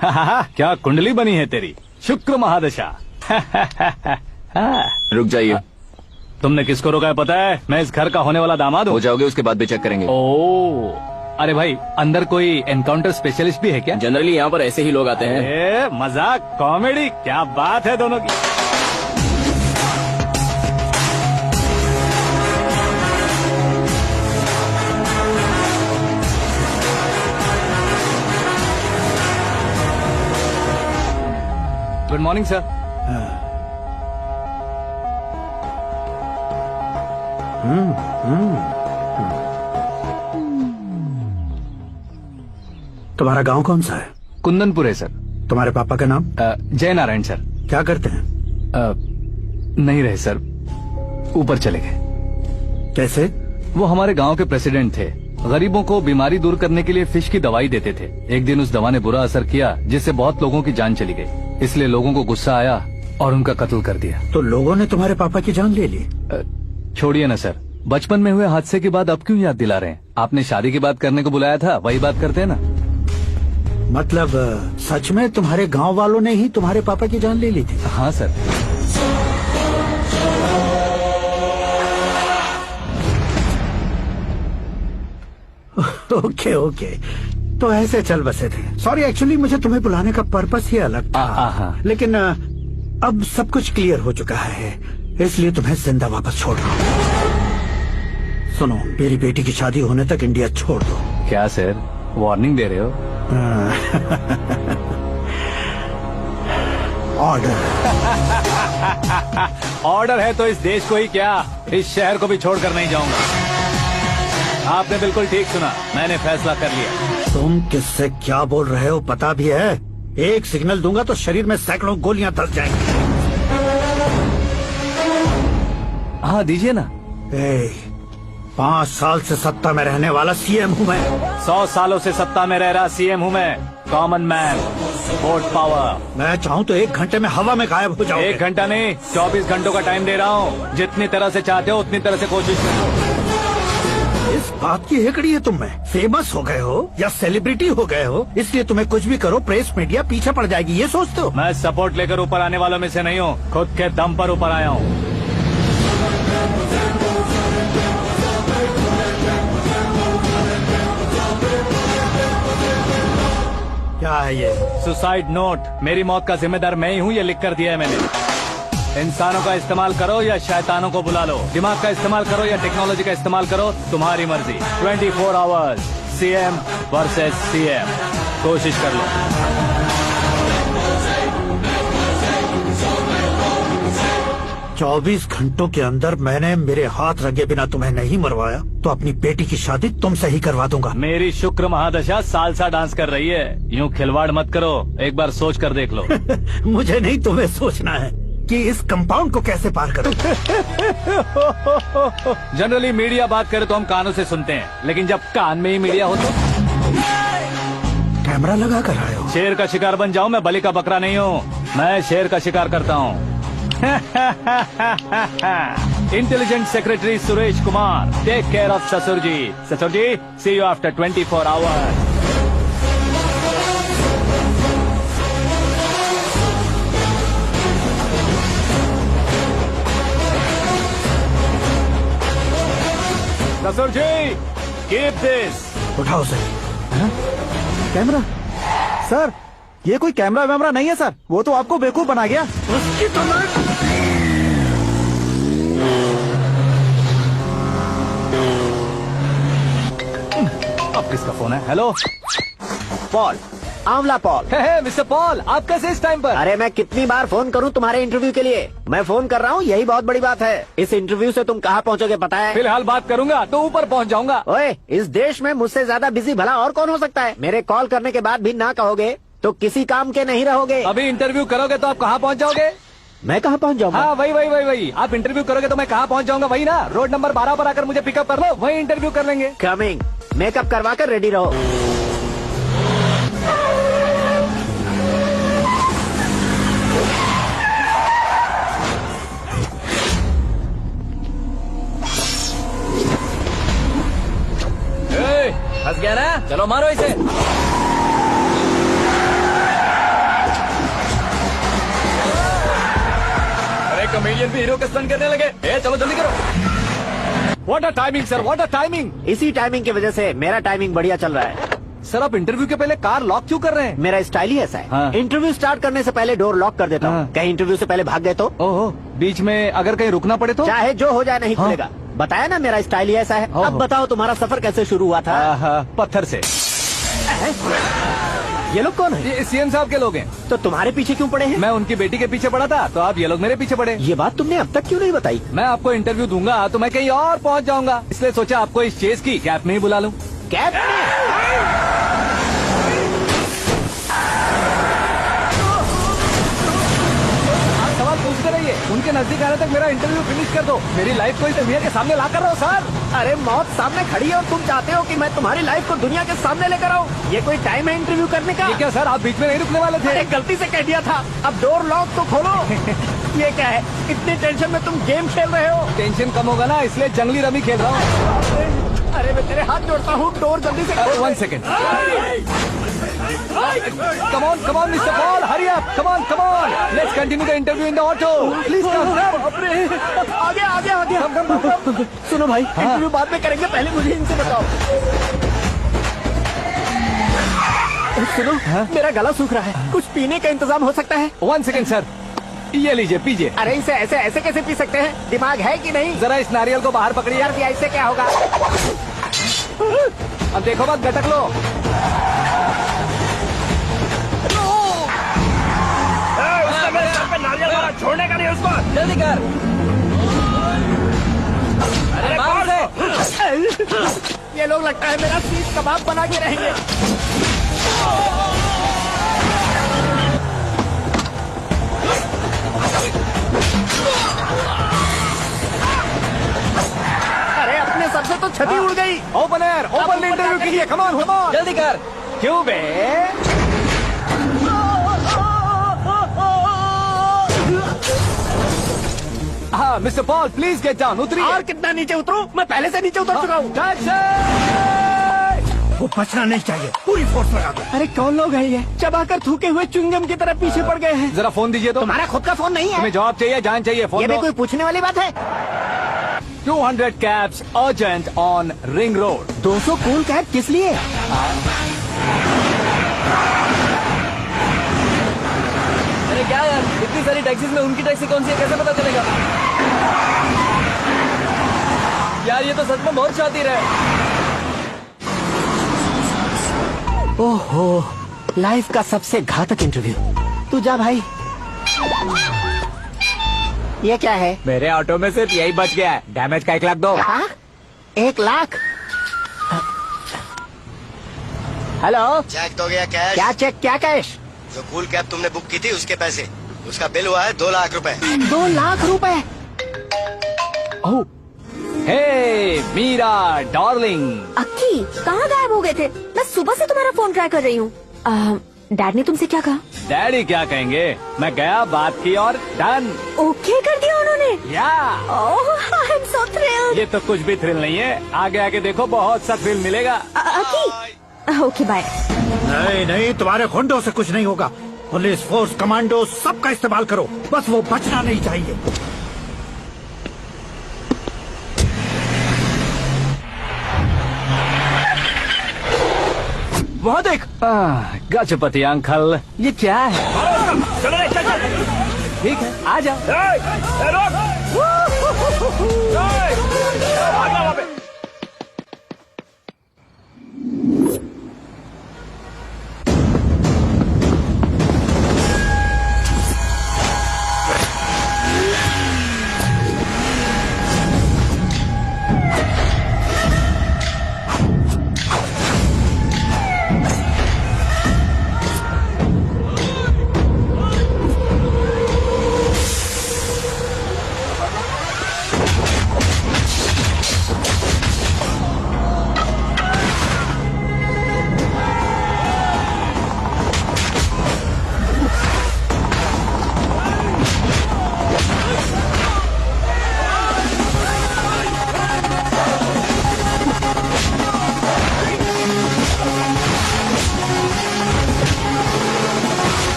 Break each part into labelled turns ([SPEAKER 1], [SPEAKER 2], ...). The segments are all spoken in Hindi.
[SPEAKER 1] क्या कुंडली बनी है तेरी, शुक्र महादशा।
[SPEAKER 2] रुक जाइए।
[SPEAKER 1] तुमने किसको रोका है पता है? मैं इस घर का होने वाला दामाद हूँ।
[SPEAKER 2] हो जाओगे उसके बाद भी चेक करेंगे।
[SPEAKER 1] ओ, अरे भाई अंदर कोई एनकाउंटर स्पेशलिस्ट भी है क्या?
[SPEAKER 2] जनरली यहाँ पर ऐसे ही लोग आते हैं।
[SPEAKER 1] मजाक कॉमेडी, क्या बात है दोनों की। Good morning sir.
[SPEAKER 3] तुम्हारा गांव कौन सा है?
[SPEAKER 1] कुंदनपुर है सर।
[SPEAKER 3] तुम्हारे पापा का नाम?
[SPEAKER 1] जय नारायण सर।
[SPEAKER 3] क्या करते हैं?
[SPEAKER 1] नहीं रहे सर, ऊपर चले गए।
[SPEAKER 3] कैसे?
[SPEAKER 1] वो हमारे गांव के प्रेसिडेंट थे। गरीबों को बीमारी दूर करने के लिए फिश की दवाई देते थे। एक दिन उस दवा ने बुरा असर किया जिससे बहुत लोगों की जान चली गई। इसलिए लोगों को गुस्सा आया और उनका कत्ल कर दिया।
[SPEAKER 3] तो लोगों ने तुम्हारे पापा की जान ले ली?
[SPEAKER 1] छोड़िए ना सर, बचपन में हुए हादसे की बात अब क्यों याद दिला रहे हैं? आपने शादी की बात करने को बुलाया था, वही बात करते हैं ना।
[SPEAKER 3] मतलब सच में तुम्हारे गांव वालों ने ही तुम्हारे पापा की जान ले ली थी?
[SPEAKER 1] हाँ सर।
[SPEAKER 3] ओके ओके, तो ऐसे चल बसे थे। सॉरी, एक्चुअली मुझे तुम्हें बुलाने का पर्पस ही अलग था। लेकिन अब सब कुछ क्लियर हो चुका है, इसलिए तुम्हें जिंदा वापस छोड़ रहा हूँ। सुनो, मेरी बेटी की शादी होने तक इंडिया छोड़ दो।
[SPEAKER 1] क्या सर, वार्निंग दे रहे हो?
[SPEAKER 3] ऑर्डर।
[SPEAKER 1] ऑर्डर है तो इस देश को ही क्या, इस शहर को भी छोड़कर नहीं जाऊंगा। आपने बिल्कुल ठीक सुना, मैंने फैसला कर लिया।
[SPEAKER 3] तुम किससे क्या बोल रहे हो पता भी है? एक सिग्नल दूंगा तो शरीर में सैकड़ों गोलियां धस जाएंगी।
[SPEAKER 1] हाँ दीजिए ना।
[SPEAKER 3] 5 साल से सत्ता में रहने वाला सीएम हूँ मैं।
[SPEAKER 1] 100 सालों से सत्ता में रह रहा सीएम हूँ मैं। Common man, vote power.
[SPEAKER 3] मैं चाहूँ तो 1 घंटे में हवा में गायब हो जाऊँ।
[SPEAKER 1] 1 घंटा नहीं, 24 घंटों का टाइम दे रहा हूँ। जितनी तरह से चाहते हो उतनी तरह से कोशिश करो।
[SPEAKER 3] इस बात की हेकड़ी है तुम में? फेमस हो गए हो या सेलिब्रिटी हो गए हो, इसलिए तुम्हें कुछ भी करो प्रेस मीडिया पीछे पड़ जाएगी, ये सोचते हो?
[SPEAKER 1] मैं सपोर्ट लेकर ऊपर आने वालों में से नहीं हूँ, खुद के दम पर ऊपर आया हूँ।
[SPEAKER 3] क्या है ये?
[SPEAKER 1] Suicide note. मेरी मौत का जिम्मेदार मैं ही हूँ, ये लिख कर दिया है मैंने। इंसानों का इस्तेमाल करो या शैतानों को बुला लो, दिमाग का इस्तेमाल करो या टेक्नोलॉजी का इस्तेमाल करो, तुम्हारी मर्जी। 24 आवर्स सीएम वर्सेस सीएम, कोशिश कर लो।
[SPEAKER 3] 24 घंटों के अंदर मैंने मेरे हाथ रंगे बिना तुम्हें नहीं मरवाया तो अपनी बेटी की शादी तुमसे ही करवा दूंगा।
[SPEAKER 1] मेरी शुक्र महादशा सालसा डांस कर रही है, यूँ खिलवाड़ मत करो, एक बार सोच कर देख लो।
[SPEAKER 3] मुझे नहीं, तुम्हें सोचना है कि इस कंपाउंड को कैसे पार करो।
[SPEAKER 1] जनरली मीडिया बात करे तो हम कानों से सुनते हैं, लेकिन जब कान में ही मीडिया हो तो
[SPEAKER 3] कैमरा लगा कर आए हो।
[SPEAKER 1] शेर का शिकार बन जाऊं, मैं बलि का बकरा नहीं हूँ, मैं शेर का शिकार करता हूँ। Intelligent secretary Suresh Kumar, take care of ससुर जी। ससुर जी, सी यू आफ्टर 24 आवर्स। ससुर जी, कीप दिस।
[SPEAKER 3] उठाओ सही।
[SPEAKER 4] कैमरा? सर, ये कोई कैमरा वैमरा नहीं है सर, वो तो आपको बेवकूफ बना गया।
[SPEAKER 3] उसकी तो
[SPEAKER 1] अब किसका फोन है? हेलो
[SPEAKER 4] पॉल, आंवला पॉल।
[SPEAKER 1] मिस्टर पॉल, आप कैसे इस टाइम पर?
[SPEAKER 4] अरे मैं कितनी बार फोन करूं तुम्हारे इंटरव्यू के लिए? मैं फोन कर रहा हूं, यही बहुत बड़ी बात है। इस इंटरव्यू से तुम कहां पहुंचोगे पता है?
[SPEAKER 1] फिलहाल बात करूंगा तो ऊपर पहुंच जाऊंगा।
[SPEAKER 4] ओए, इस देश में मुझसे ज्यादा बिजी भला और कौन हो सकता है? मेरे कॉल करने के बाद भी ना कहोगे तो किसी काम के नहीं रहोगे।
[SPEAKER 1] अभी इंटरव्यू करोगे तो आप कहाँ पहुँच जाओगे?
[SPEAKER 4] मैं कहाँ पहुँच जाऊंगा?
[SPEAKER 1] हाँ वही। आप इंटरव्यू करोगे तो मैं कहाँ पहुँच जाऊंगा? वही ना, रोड नंबर 12 पर आकर मुझे पिकअप कर लो, वही इंटरव्यू कर लेंगे।
[SPEAKER 4] कमिंग। मेकअप करवा कर रेडी रहो।
[SPEAKER 1] फंस गया ना, चलो मारो इसे।
[SPEAKER 2] हीरोइन भी हीरो का स्टंट करने लगे। ए चलो जल्दी करो।
[SPEAKER 1] What a timing sir, what a timing.
[SPEAKER 4] इसी टाइमिंग की वजह से मेरा टाइमिंग बढ़िया चल रहा है।
[SPEAKER 1] सर आप इंटरव्यू के पहले कार लॉक क्यों कर रहे हैं?
[SPEAKER 4] मेरा स्टाइल ही ऐसा है।
[SPEAKER 1] हाँ।
[SPEAKER 4] इंटरव्यू स्टार्ट करने से पहले डोर लॉक कर देता हूँ।
[SPEAKER 1] हाँ।
[SPEAKER 4] कहीं इंटरव्यू से पहले भाग गए तो
[SPEAKER 1] ओहो, बीच में अगर कहीं रुकना पड़े तो?
[SPEAKER 4] चाहे जो हो जाए नहीं
[SPEAKER 1] हाँ।
[SPEAKER 4] खुलेगा। बताया ना मेरा स्टाइल ही ऐसा है।
[SPEAKER 1] ओहो।
[SPEAKER 4] अब बताओ तुम्हारा सफर कैसे शुरू हुआ था?
[SPEAKER 1] पत्थर से।
[SPEAKER 4] ये लोग कौन है?
[SPEAKER 1] ये सीएम साहब के लोग हैं।
[SPEAKER 4] तो तुम्हारे पीछे क्यों पड़े हैं?
[SPEAKER 1] मैं उनकी बेटी के पीछे पड़ा था, तो आप ये लोग मेरे पीछे पड़े।
[SPEAKER 4] ये बात तुमने अब तक क्यों नहीं बताई?
[SPEAKER 1] मैं आपको इंटरव्यू दूंगा तो मैं कहीं और पहुंच जाऊंगा, इसलिए सोचा आपको इस चेस की कैप में ही बुला लूं।
[SPEAKER 4] कैब में?
[SPEAKER 1] आप सवाल पूछते रहिए, उनके नजदीक आने तक मेरा इंटरव्यू फिनिश कर दो। मेरी लाइफ को इस दुनिया के सामने ला कर रहो सर।
[SPEAKER 4] अरे मौत सामने खड़ी है और तुम चाहते हो कि मैं तुम्हारी लाइफ को दुनिया के सामने लेकर आऊं? ये कोई टाइम है इंटरव्यू करने का?
[SPEAKER 1] ये क्या सर, आप बीच में नहीं रुकने वाले थे?
[SPEAKER 4] अरे गलती से कह दिया था। अब डोर लॉक तो खोलो। ये क्या है? इतनी टेंशन में तुम गेम खेल रहे हो?
[SPEAKER 1] टेंशन कम होगा ना, इसलिए जंगली रमी खेल रहा हूँ।
[SPEAKER 4] अरे मैं तेरे हाथ जोड़ता हूँ, डोर जल्दी से खोलो।
[SPEAKER 1] 1 second. Come on, Mr. Paul, hurry up. Come on. Let's continue the interview in the auto. Please come.
[SPEAKER 4] आगे आगे आगे। सुनो भाई, इंटरव्यू बाद में करेंगे, पहले मुझे इनसे बताओ। सुनो, मेरा गला सूख रहा है, कुछ पीने का इंतजाम हो सकता है?
[SPEAKER 1] 1 सेकेंड सर, ये लीजिए पीजिए।
[SPEAKER 4] अरे इसे ऐसे ऐसे कैसे पी सकते हैं? दिमाग है कि नहीं?
[SPEAKER 1] जरा इस नारियल को बाहर पकड़िए।
[SPEAKER 4] यार दिया इससे क्या होगा?
[SPEAKER 1] अब देखो मत, गटक लो।
[SPEAKER 4] छोड़ने का नहीं उसको।
[SPEAKER 2] जल्दी कर।
[SPEAKER 4] अरे
[SPEAKER 2] बाहर से।
[SPEAKER 4] ये लोग लगता है मेरा सीख कबाब बना के रहेंगे। अरे अपने सर से तो छती उड़ गई।
[SPEAKER 1] ओपन एयर, ओपन इंटरव्यू कीजिए। Come on.
[SPEAKER 2] जल्दी कर।
[SPEAKER 1] क्यों बे? हाँ mister Paul, please get down. उतरिए।
[SPEAKER 4] और कितना नीचे उतरूं? मैं पहले से नीचे उतर चुका हूँ।
[SPEAKER 3] वो बचना नहीं चाहिए, पूरी फोर्स लगा दो।
[SPEAKER 4] अरे कौन लोग हैं ये? चबाकर थूके हुए चुंगम की तरह पीछे पड़ गए हैं।
[SPEAKER 1] जरा फोन दीजिए तो।
[SPEAKER 4] तुम्हारा खुद का फोन नहीं है?
[SPEAKER 1] तुम्हें जॉब चाहिए, जान चाहिए, फोन
[SPEAKER 4] ये भी
[SPEAKER 1] दो।
[SPEAKER 4] कोई पूछने वाली बात है?
[SPEAKER 1] 200 cabs urgent on Ring Road.
[SPEAKER 4] 200 cool cab किस लिए?
[SPEAKER 2] अरे क्या यार, इतनी सारी टैक्सीज में उनकी टैक्सी कौन सी है, कैसे पता चलेगा? यार ये तो सच में बहुत शातिर है।
[SPEAKER 4] ओहो, लाइफ का सबसे घातक इंटरव्यू। तू जा भाई। ये क्या है?
[SPEAKER 2] मेरे ऑटो में सिर्फ यही बच गया है, डैमेज का 1 लाख दो।
[SPEAKER 4] हाँ? 1 लाख? हेलो,
[SPEAKER 5] चेक तो गया कैश।
[SPEAKER 4] क्या चेक, क्या कैश?
[SPEAKER 5] जो कूल कैब तुमने बुक की थी उसके पैसे, उसका बिल हुआ है 2 लाख रुपए।
[SPEAKER 4] 2 लाख रुपए?
[SPEAKER 1] Oh. Hey, Meera darling.
[SPEAKER 6] Akki, कहाँ गायब हो गए थे? मैं सुबह से तुम्हारा फोन ट्राई कर रही हूँ। डैड ने तुमसे क्या कहा?
[SPEAKER 1] डैडी क्या कहेंगे, मैं गया, बात की और डन।
[SPEAKER 6] ओके कर दिया उन्होंने?
[SPEAKER 1] या
[SPEAKER 6] ओह, आई एम सो थ्रिल्ड।
[SPEAKER 1] ये तो कुछ भी थ्रिल नहीं है, आगे आगे देखो बहुत सा थ्रिल मिलेगा।
[SPEAKER 6] अक्की, ओके बाय।
[SPEAKER 3] नहीं, तुम्हारे गुंडों से कुछ नहीं होगा। पुलिस फोर्स, कमांडो, सबका इस्तेमाल करो, बस वो बचना नहीं चाहिए।
[SPEAKER 1] वहाँ देख। गजपति अंकल, ये क्या है? ठीक है, आ जाओ।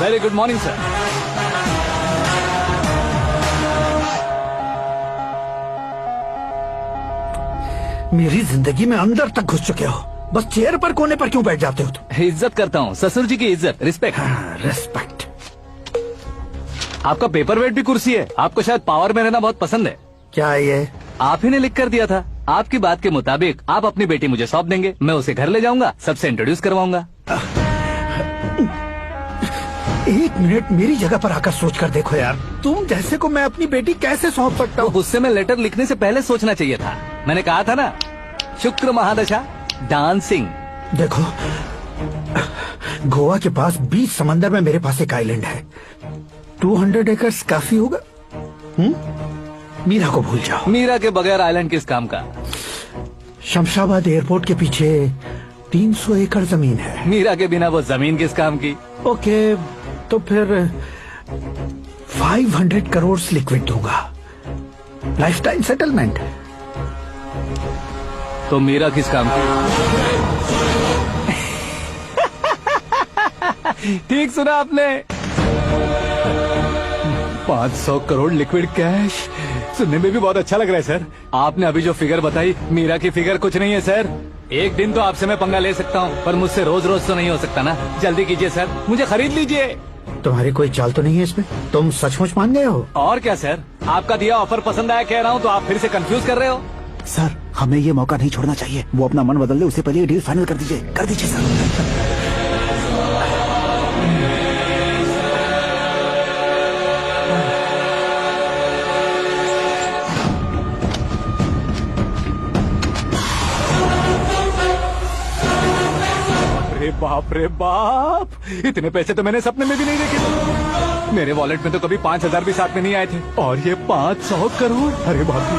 [SPEAKER 1] Very good morning sir.
[SPEAKER 3] मेरी जिंदगी में अंदर तक घुस चुके हो, बस चेयर पर कोने पर क्यों बैठ जाते हो तुम?
[SPEAKER 1] इज्जत करता हूँ, ससुर जी की इज्जत, रिस्पेक्ट।
[SPEAKER 3] रेस्पेक्ट।
[SPEAKER 1] आपका पेपर वेट भी कुर्सी है। आपको शायद पावर में रहना बहुत पसंद है।
[SPEAKER 3] क्या है ये?
[SPEAKER 1] आप ही ने लिख कर दिया था। आपकी बात के मुताबिक आप अपनी बेटी मुझे सौंप देंगे, मैं उसे घर ले जाऊंगा, सबसे इंट्रोड्यूस करवाऊंगा।
[SPEAKER 3] एक मिनट मेरी जगह पर आकर सोच कर देखो यार, तुम जैसे को मैं अपनी बेटी कैसे सौंप सकता
[SPEAKER 1] तो
[SPEAKER 3] हूँ?
[SPEAKER 1] गुस्से में लेटर लिखने से पहले सोचना चाहिए था। मैंने कहा था ना, शुक्र महादशा डांसिंग।
[SPEAKER 3] देखो, गोवा के पास बीच समंदर में मेरे पास एक आइलैंड है। 200 एकर्स काफी होगा। मीरा को भूल जाओ।
[SPEAKER 1] मीरा के बगैर आइलैंड किस काम का?
[SPEAKER 3] शमशाबाद एयरपोर्ट के पीछे 300 एकड़ जमीन है।
[SPEAKER 1] मीरा के बिना वो जमीन किस काम की?
[SPEAKER 3] ओके, तो फिर 500 करोड़ लिक्विड दूंगा, लाइफ टाइम सेटलमेंट।
[SPEAKER 1] तो मीरा किस काम की? ठीक सुना आपने, 500 करोड़ लिक्विड कैश। सुनने में भी बहुत अच्छा लग रहा है सर। आपने अभी जो फिगर बताई, मीरा की फिगर कुछ नहीं है सर। एक दिन तो आपसे मैं पंगा ले सकता हूँ, पर मुझसे रोज रोज तो नहीं हो सकता ना। जल्दी कीजिए सर, मुझे खरीद लीजिए।
[SPEAKER 3] तुम्हारी कोई चाल तो नहीं है इसमें? तुम सचमुच मान गए हो?
[SPEAKER 1] और क्या सर, आपका दिया ऑफर पसंद आया कह रहा हूँ, तो आप फिर से कंफ्यूज कर रहे हो।
[SPEAKER 7] सर, हमें ये मौका नहीं छोड़ना चाहिए। वो अपना मन बदल ले, उससे पहले ये डील फाइनल कर दीजिए। कर दीजिए सर।
[SPEAKER 1] अरे बाप रे बाप, इतने पैसे तो मैंने सपने में भी नहीं देखे। मेरे वॉलेट में तो कभी 5,000 भी साथ में नहीं आए थे, और ये 500 करोड़। अरे बाप रे।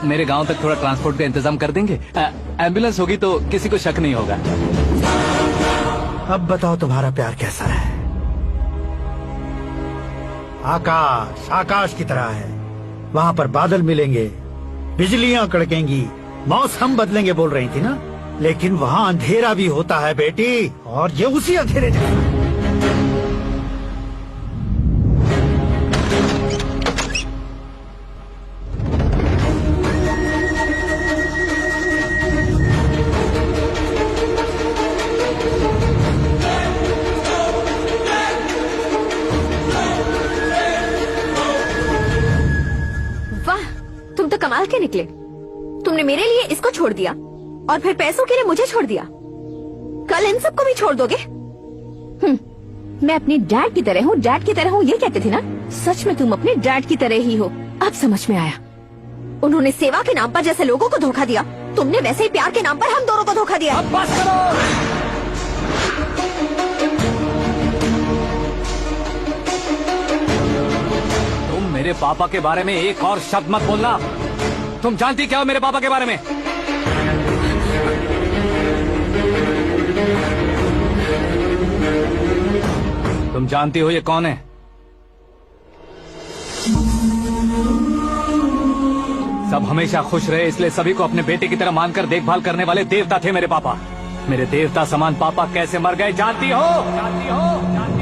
[SPEAKER 1] मेरे गांव तक थोड़ा ट्रांसपोर्ट का इंतजाम कर देंगे? एम्बुलेंस होगी तो किसी को शक नहीं होगा।
[SPEAKER 3] अब बताओ तुम्हारा प्यार कैसा है? आकाश आकाश की तरह है, वहाँ पर बादल मिलेंगे, बिजलियां कड़केंगी, मौसम बदलेंगे बोल रही थी ना। लेकिन वहाँ अंधेरा भी होता है बेटी, और ये उसी अंधेरे जैसा।
[SPEAKER 6] वाह, तुम तो कमाल के निकले। तुमने मेरे लिए इसको छोड़ दिया और फिर पैसों के लिए मुझे छोड़ दिया। कल इन सबको भी छोड़ दोगे? मैं अपनी डैड की तरह हूँ, डैड की तरह हूँ, ये कहते थे ना। सच में तुम अपने डैड की तरह ही हो। अब समझ में आया। उन्होंने सेवा के नाम पर जैसे लोगों को धोखा दिया, तुमने वैसे ही प्यार के नाम पर हम दोनों को धोखा दिया।
[SPEAKER 1] अब बस करो। तुम मेरे पापा के बारे में एक और शब्द मत बोलना। तुम जानती क्या हो मेरे पापा के बारे में? तुम जानती हो ये कौन है? सब हमेशा खुश रहे, इसलिए सभी को अपने बेटे की तरह मानकर देखभाल करने वाले देवता थे मेरे पापा। मेरे देवता समान पापा कैसे मर गए जानती हो? जानती हो?